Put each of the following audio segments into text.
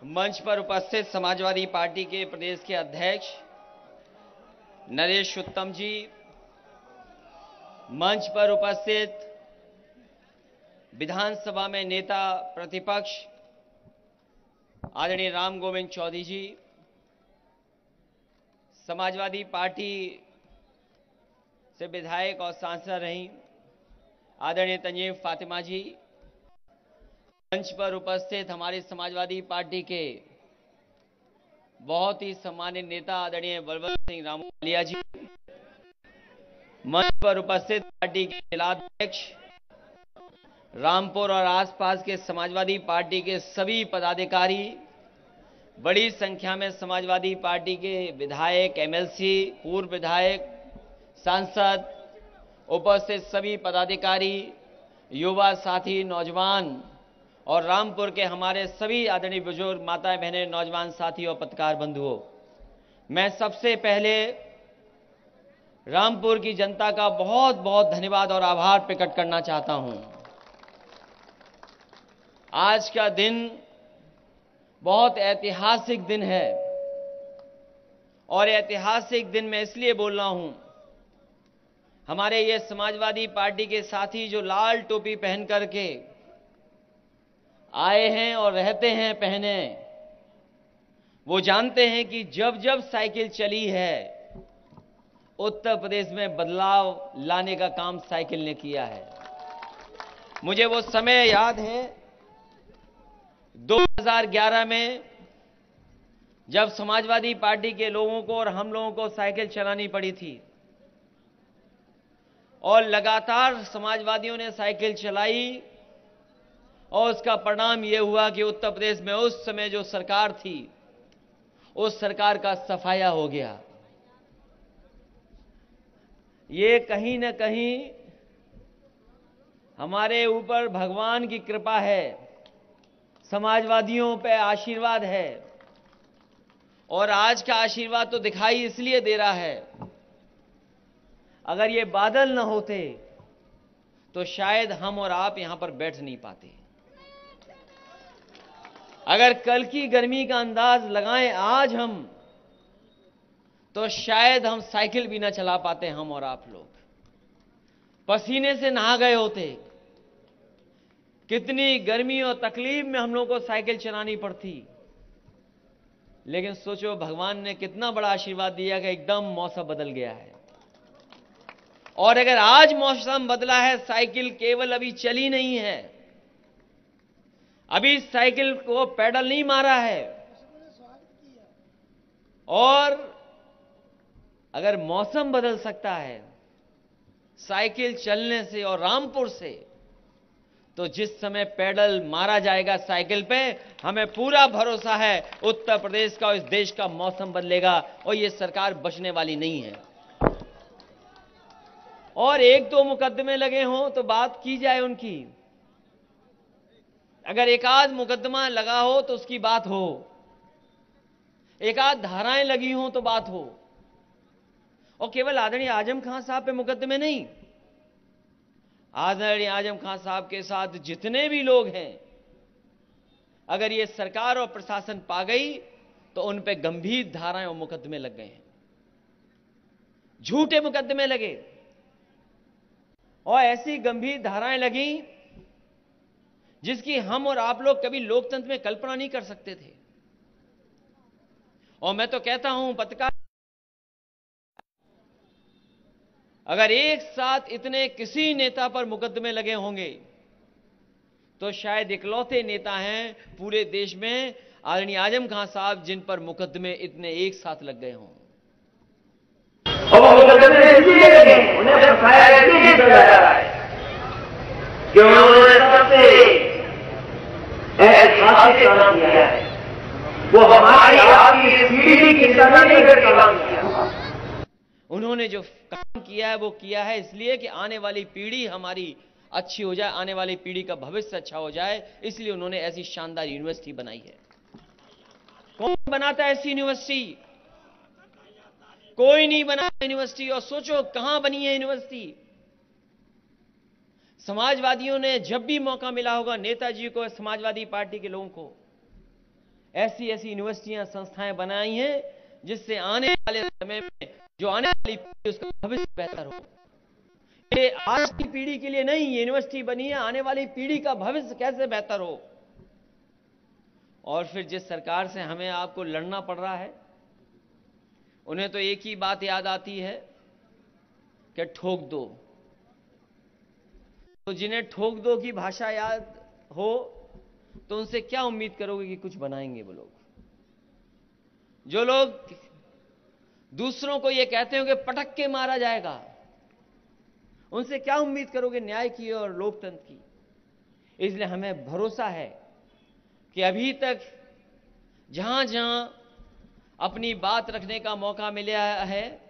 मंच पर उपस्थित समाजवादी पार्टी के प्रदेश के अध्यक्ष नरेश उत्तम जी, मंच पर उपस्थित विधानसभा में नेता प्रतिपक्ष आदरणीय राम गोविंद चौधरी जी, समाजवादी पार्टी से विधायक और सांसद रही आदरणीय तंजीम फातिमा जी, मंच पर उपस्थित हमारी समाजवादी पार्टी के बहुत ही सम्मानित नेता आदरणीय बलवंत सिंह रामोलिया जी, मंच पर उपस्थित पार्टी के जिलाध्यक्ष रामपुर और आसपास के समाजवादी पार्टी के सभी पदाधिकारी, बड़ी संख्या में समाजवादी पार्टी के विधायक, एमएलसी, पूर्व विधायक, सांसद, उपस्थित सभी पदाधिकारी, युवा साथी, नौजवान और रामपुर के हमारे सभी आदरणीय बुजुर्ग, माताएं, बहनें, नौजवान साथी और पत्रकार बंधुओं, मैं सबसे पहले रामपुर की जनता का बहुत बहुत धन्यवाद और आभार प्रकट करना चाहता हूं। आज का दिन बहुत ऐतिहासिक दिन है और ऐतिहासिक दिन मैं इसलिए बोल रहा हूं, हमारे ये समाजवादी पार्टी के साथी जो लाल टोपी पहन करके आए हैं और रहते हैं पहने, वो जानते हैं कि जब जब साइकिल चली है उत्तर प्रदेश में बदलाव लाने का काम साइकिल ने किया है। मुझे वो समय याद है 2011 में जब समाजवादी पार्टी के लोगों को और हम लोगों को साइकिल चलानी पड़ी थी और लगातार समाजवादियों ने साइकिल चलाई और उसका परिणाम यह हुआ कि उत्तर प्रदेश में उस समय जो सरकार थी उस सरकार का सफाया हो गया। ये कहीं न कहीं हमारे ऊपर भगवान की कृपा है, समाजवादियों पे आशीर्वाद है और आज का आशीर्वाद तो दिखाई इसलिए दे रहा है, अगर ये बादल न होते तो शायद हम और आप यहां पर बैठ नहीं पाते। अगर कल की गर्मी का अंदाज लगाएं आज हम, तो शायद हम साइकिल भी ना चला पाते। हम और आप लोग पसीने से नहा गए होते, कितनी गर्मी और तकलीफ में हम लोग को साइकिल चलानी पड़ती। लेकिन सोचो भगवान ने कितना बड़ा आशीर्वाद दिया कि एकदम मौसम बदल गया है। और अगर आज मौसम बदला है, साइकिल केवल अभी चली नहीं है, अभी साइकिल को पैडल नहीं मारा है, और अगर मौसम बदल सकता है साइकिल चलने से और रामपुर से, तो जिस समय पैडल मारा जाएगा साइकिल पे, हमें पूरा भरोसा है उत्तर प्रदेश का और इस देश का मौसम बदलेगा और ये सरकार बचने वाली नहीं है। और एक दो मुकदमे लगे हों तो बात की जाए उनकी, अगर एक आध मुकदमा लगा हो तो उसकी बात हो, एक आध धाराएं लगी हों तो बात हो। और केवल आदरणीय आजम खान साहब पे मुकदमे नहीं, आदरणीय आजम खान साहब के साथ जितने भी लोग हैं, अगर ये सरकार और प्रशासन पा गई तो उन पे गंभीर धाराएं और मुकदमे लग गए हैं, झूठे मुकदमे लगे और ऐसी गंभीर धाराएं लगी जिसकी हम और आप लोग कभी लोकतंत्र में कल्पना नहीं कर सकते थे। और मैं तो कहता हूं पत्रकार, अगर एक साथ इतने किसी नेता पर मुकदमे लगे होंगे तो शायद इकलौते नेता हैं पूरे देश में आदरणीय आजम खान साहब जिन पर मुकदमे इतने एक साथ लग गए हों। और मुकदमे इसलिए लगे, उन्हें फंसाया इसलिए जा रहा है कि उन्होंने सबसे ऐतिहासिक काम किया है, वो हमारी आपकी पीढ़ी की तरक्की का काम किया। उन्होंने जो काम किया है वो किया है इसलिए कि आने वाली पीढ़ी हमारी अच्छी हो जाए, आने वाली पीढ़ी का भविष्य अच्छा हो जाए, इसलिए उन्होंने ऐसी शानदार यूनिवर्सिटी बनाई है। कौन बनाता है ऐसी यूनिवर्सिटी? कोई नहीं बना यूनिवर्सिटी। और सोचो कहां बनी है यूनिवर्सिटी। समाजवादियों ने जब भी मौका मिला होगा नेताजी को, समाजवादी पार्टी के लोगों को, ऐसी ऐसी यूनिवर्सिटियां, संस्थाएं बनाई हैं जिससे आने वाले समय में जो आने वाली पीढ़ी उसका भविष्य बेहतर हो। ये आज की पीढ़ी के लिए नहीं, यूनिवर्सिटी बनी है आने वाली पीढ़ी का भविष्य कैसे बेहतर हो। और फिर जिस सरकार से हमें आपको लड़ना पड़ रहा है, उन्हें तो एक ही बात याद आती है कि ठोक दो। तो जिन्हें ठोक दो की भाषा याद हो तो उनसे क्या उम्मीद करोगे कि कुछ बनाएंगे वो लोग। जो लोग दूसरों को ये कहते हो कि पटक के मारा जाएगा, उनसे क्या उम्मीद करोगे न्याय की और लोकतंत्र की। इसलिए हमें भरोसा है कि अभी तक जहां जहां अपनी बात रखने का मौका मिला है,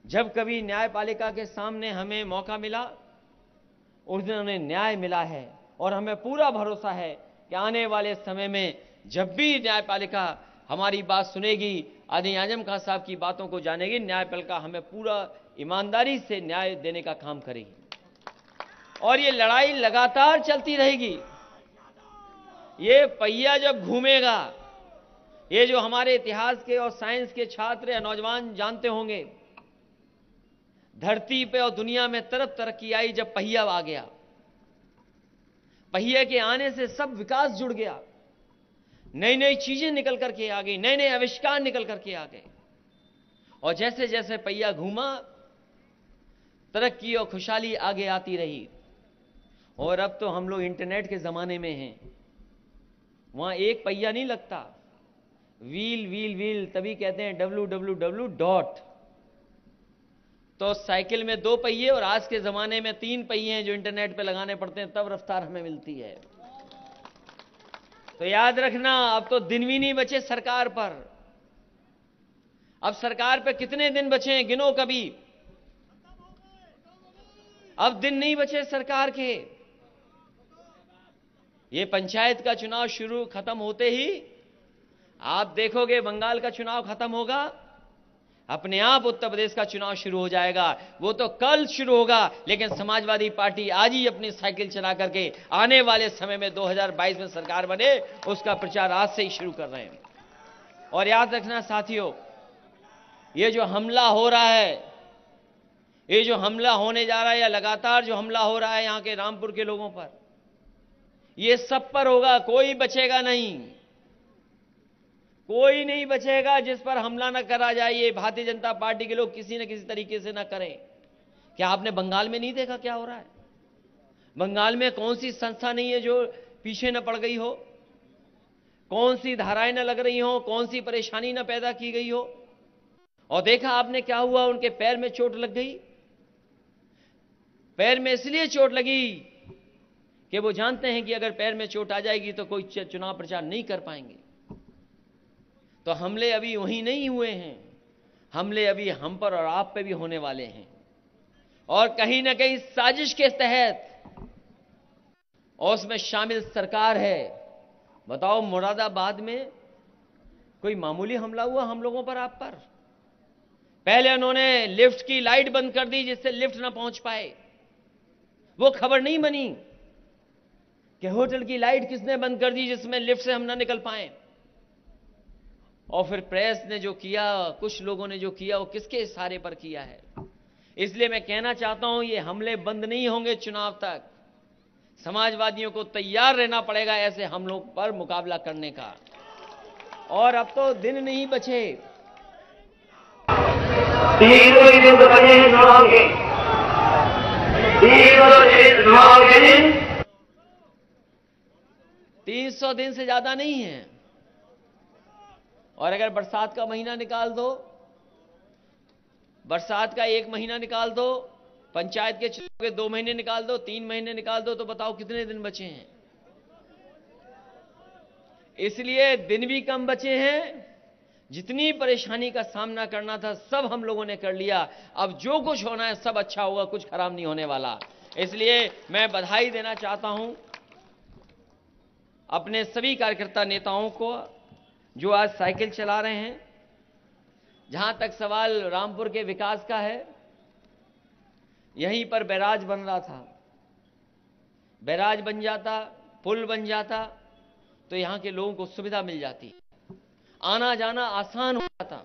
जब कभी न्यायपालिका के सामने हमें मौका मिला उस दिन हमें न्याय मिला है। और हमें पूरा भरोसा है कि आने वाले समय में जब भी न्यायपालिका हमारी बात सुनेगी, आदरणीय आजम खान साहब की बातों को जानेगी, न्यायपालिका हमें पूरा ईमानदारी से न्याय देने का काम करेगी। और ये लड़ाई लगातार चलती रहेगी। ये पहिया जब घूमेगा, ये जो हमारे इतिहास के और साइंस के छात्र या नौजवान जानते होंगे, धरती पे और दुनिया में तरफ तरक्की आई जब पहिया आ गया। पहिए के आने से सब विकास जुड़ गया, नई नई चीजें निकल करके आ गई, नए नए आविष्कार निकल करके आ गए। और जैसे जैसे पहिया घूमा, तरक्की और खुशहाली आगे आती रही। और अब तो हम लोग इंटरनेट के जमाने में हैं, वहां एक पहिया नहीं लगता, व्हील व्हील व्हील, तभी कहते हैं www. तो साइकिल में 2 पहिए और आज के जमाने में 3 पहिए हैं जो इंटरनेट पे लगाने पड़ते हैं, तब रफ्तार हमें मिलती है। तो याद रखना, अब तो दिन भी नहीं बचे सरकार पर। अब सरकार पे कितने दिन बचे हैं गिनो कभी। अब दिन नहीं बचे सरकार के। ये पंचायत का चुनाव खत्म होते ही आप देखोगे बंगाल का चुनाव खत्म होगा, अपने आप उत्तर प्रदेश का चुनाव शुरू हो जाएगा। वो तो कल शुरू होगा, लेकिन समाजवादी पार्टी आज ही अपनी साइकिल चला करके आने वाले समय में 2022 में सरकार बने, उसका प्रचार आज से ही शुरू कर रहे हैं। और याद रखना साथियों, ये जो हमला हो रहा है, ये जो हमला होने जा रहा है या लगातार जो हमला हो रहा है यहां के रामपुर के लोगों पर, ये सब पर होगा, कोई बचेगा नहीं। कोई नहीं बचेगा जिस पर हमला न करा जाए। ये भारतीय जनता पार्टी के लोग किसी न किसी तरीके से न करें। क्या आपने बंगाल में नहीं देखा क्या हो रहा है? बंगाल में कौन सी संस्था नहीं है जो पीछे न पड़ गई हो, कौन सी धाराएं न लग रही हो, कौन सी परेशानी न पैदा की गई हो। और देखा आपने क्या हुआ, उनके पैर में चोट लग गई। पैर में इसलिए चोट लगी कि वो जानते हैं कि अगर पैर में चोट आ जाएगी तो कोई चुनाव प्रचार नहीं कर पाएंगे। तो हमले अभी वहीं नहीं हुए हैं, हमले अभी हम पर और आप पे भी होने वाले हैं। और कहीं ना कहीं साजिश के तहत, और उसमें शामिल सरकार है। बताओ, मुरादाबाद में कोई मामूली हमला हुआ हम लोगों पर, आप पर? पहले उन्होंने लिफ्ट की लाइट बंद कर दी जिससे लिफ्ट ना पहुंच पाए। वो खबर नहीं बनी कि होटल की लाइट किसने बंद कर दी जिसमें लिफ्ट से हम ना निकल पाए। और फिर प्रेस ने जो किया, कुछ लोगों ने जो किया, वो किसके इशारे पर किया है। इसलिए मैं कहना चाहता हूं, ये हमले बंद नहीं होंगे चुनाव तक। समाजवादियों को तैयार रहना पड़ेगा ऐसे हमलों पर मुकाबला करने का। और अब तो दिन नहीं बचे। 300 दिन से ज्यादा नहीं है। और अगर बरसात का महीना निकाल दो, बरसात का 1 महीना निकाल दो, पंचायत के चुनाव के 2 महीने निकाल दो, 3 महीने निकाल दो, तो बताओ कितने दिन बचे हैं। इसलिए दिन भी कम बचे हैं। जितनी परेशानी का सामना करना था सब हम लोगों ने कर लिया। अब जो कुछ होना है सब अच्छा होगा, कुछ खराब नहीं होने वाला। इसलिए मैं बधाई देना चाहता हूं अपने सभी कार्यकर्ता नेताओं को जो आज साइकिल चला रहे हैं। जहां तक सवाल रामपुर के विकास का है, यहीं पर बैराज बन रहा था, बैराज बन जाता, पुल बन जाता, तो यहां के लोगों को सुविधा मिल जाती, आना जाना आसान हो जाता।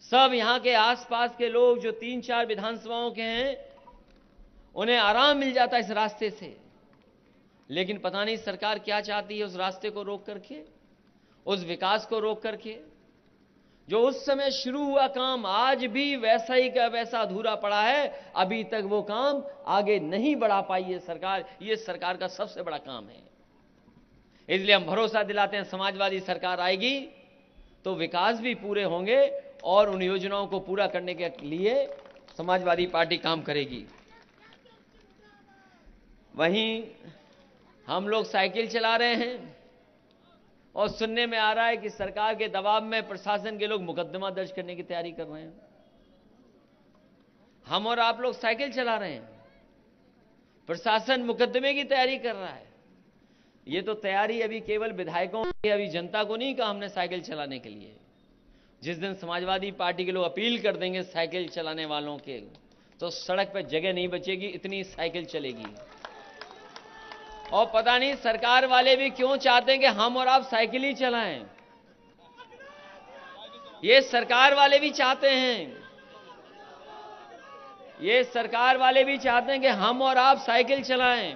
सब यहां के आसपास के लोग जो 3-4 विधानसभाओं के हैं, उन्हें आराम मिल जाता इस रास्ते से। लेकिन पता नहीं सरकार क्या चाहती है उस रास्ते को रोक करके, उस विकास को रोक करके। जो उस समय शुरू हुआ काम आज भी वैसा ही का वैसा अधूरा पड़ा है, अभी तक वो काम आगे नहीं बढ़ा पाई है सरकार। ये सरकार का सबसे बड़ा काम है। इसलिए हम भरोसा दिलाते हैं समाजवादी सरकार आएगी तो विकास भी पूरे होंगे और उन योजनाओं को पूरा करने के लिए समाजवादी पार्टी काम करेगी। वहीं हम लोग साइकिल चला रहे हैं और सुनने में आ रहा है कि सरकार के दबाव में प्रशासन के लोग मुकदमा दर्ज करने की तैयारी कर रहे हैं। हम और आप लोग साइकिल चला रहे हैं, प्रशासन मुकदमे की तैयारी कर रहा है। ये तो तैयारी अभी केवल विधायकों की, अभी जनता को नहीं कहा हमने साइकिल चलाने के लिए। जिस दिन समाजवादी पार्टी के लोग अपील कर देंगे साइकिल चलाने वालों के, तो सड़क पर जगह नहीं बचेगी, इतनी साइकिल चलेगी। और पता नहीं सरकार वाले भी क्यों चाहते हैं कि हम और आप साइकिल ही चलाएं। ये सरकार वाले भी चाहते हैं, ये सरकार वाले भी चाहते हैं कि हम और आप साइकिल चलाएं।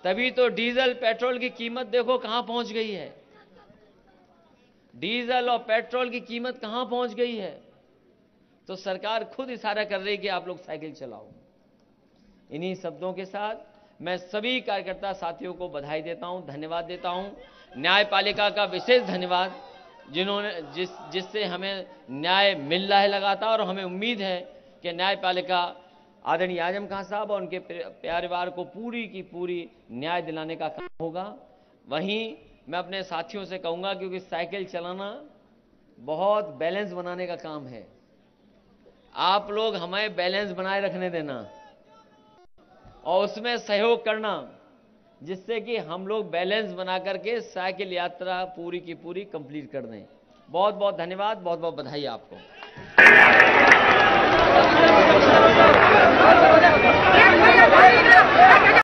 तभी तो डीजल पेट्रोल की कीमत देखो कहां पहुंच गई है। डीजल और पेट्रोल की कीमत कहां पहुंच गई है। तो सरकार खुद इशारा कर रही है कि आप लोग साइकिल चलाओ। इन्हीं शब्दों के साथ मैं सभी कार्यकर्ता साथियों को बधाई देता हूं, धन्यवाद देता हूं। न्यायपालिका का विशेष धन्यवाद, जिन्होंने जिससे हमें न्याय मिल रहा है लगातार, और हमें उम्मीद है कि न्यायपालिका आदरणीय आजम खान साहब और उनके परिवार को पूरी की पूरी न्याय दिलाने का काम होगा। वहीं मैं अपने साथियों से कहूंगा, क्योंकि साइकिल चलाना बहुत बैलेंस बनाने का काम है, आप लोग हमें बैलेंस बनाए रखने देना और उसमें सहयोग करना, जिससे कि हम लोग बैलेंस बना करके साइकिल यात्रा पूरी की पूरी कंप्लीट कर दें। बहुत बहुत धन्यवाद, बहुत बहुत बधाई आपको।